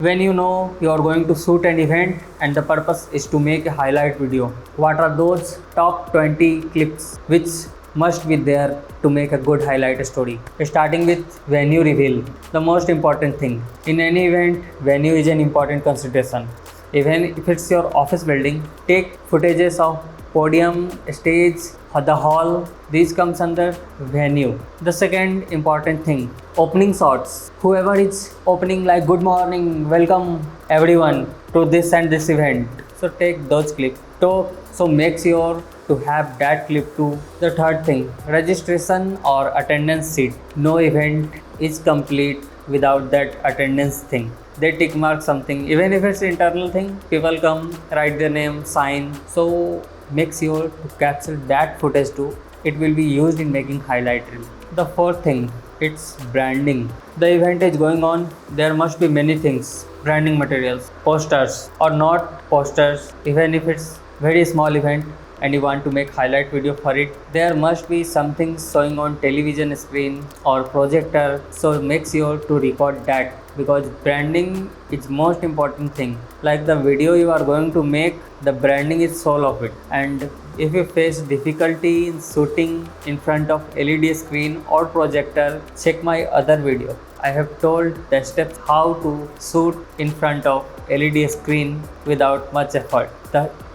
When you know you are going to shoot an event and the purpose is to make a highlight video, what are those top 20 clips which must be there to make a good highlight story? Starting with venue reveal, the most important thing. In any event, venue is an important consideration. Even if it's your office building, take footages of podium, stage, the hall. These comes under venue. The second important thing, opening shots. Whoever is opening like good morning, welcome everyone to this and this event. So take those clips. So make sure to have that clip too. The third thing, registration or attendance sheet. No event is complete without that attendance thing. They tick mark something, even if it's internal thing, people come, write their name, sign. So make sure to capture that footage too. It will be used in making highlight reel. The fourth thing, it's branding. The event is going on, there must be many things. Branding materials, posters or not posters, even if it's very small event and you want to make highlight video for it, there must be something showing on television screen or projector. So make sure to record that, because branding is most important thing. Like the video you are going to make, the branding is soul of it. And if you face difficulty in shooting in front of LED screen or projector, check my other video. I have told the steps how to shoot in front of LED screen without much effort.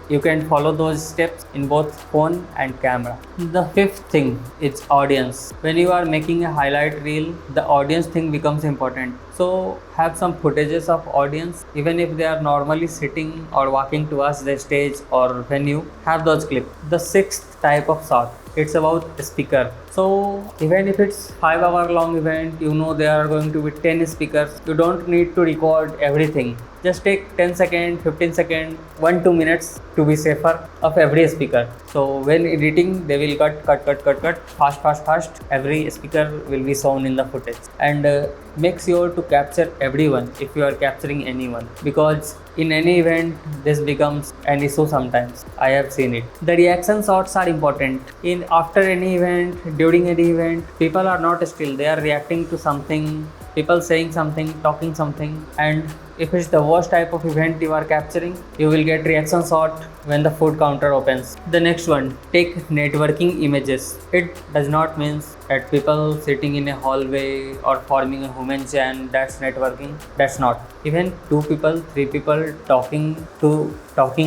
You can follow those steps in both phone and camera. The fifth thing is audience. When you are making a highlight reel, the audience thing becomes important. So have some footages of audience, even if they are normally sitting or walking towards the stage or venue, have those clips. The sixth type of shot, it's about speaker. So even if it's 5 hour long event, you know there are going to be 10 speakers. You don't need to record everything. Just take 10 seconds, 15 seconds, 1-2 minutes to be safer of every speaker. So when editing, they will cut, fast. Every speaker will be shown in the footage. And make sure to capture everyone if you are capturing anyone, because in any event this becomes an issue sometimes. I have seen it. The reaction shots are important. After any event, during any event, people are not still, they are reacting to something, people saying something, talking something. And if it's the worst type of event you are capturing, you will get reaction shot when the food counter opens. The next one, take networking images. It does not mean that people sitting in a hallway or forming a human chain, that's networking. That's not. Even 2 people, 3 people talking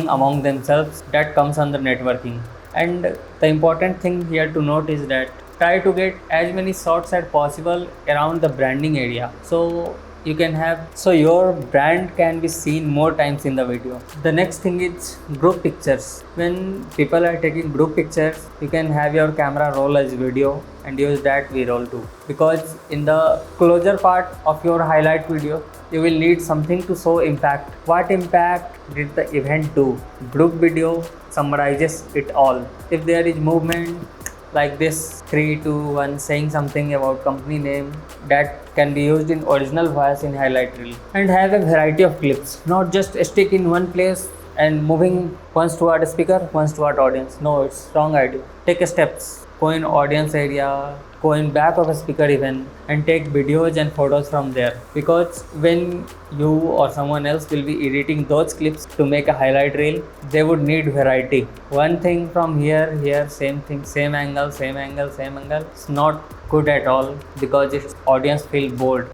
among themselves, that comes under networking. And the important thing here to note is that try to get as many shots as possible around the branding area, so your brand can be seen more times in the video. The next thing is group pictures. When people are taking group pictures, you can have your camera roll as video and use that V-roll too, because in the closure part of your highlight video, you will need something to show impact. What impact did the event do? Group video summarizes it all. If there is movement like this 3, 2, 1 saying something about company name, that can be used in original voice in highlight reel. And have a variety of clips, not just stick in one place and moving once toward speaker, once toward audience. No, it's wrong idea. Take steps, go in audience area, go in back of a speaker even, and take videos and photos from there, because when you or someone else will be editing those clips to make a highlight reel, they would need variety. One thing from here, same thing, same angle. It's not good at all, because its audience feel bored.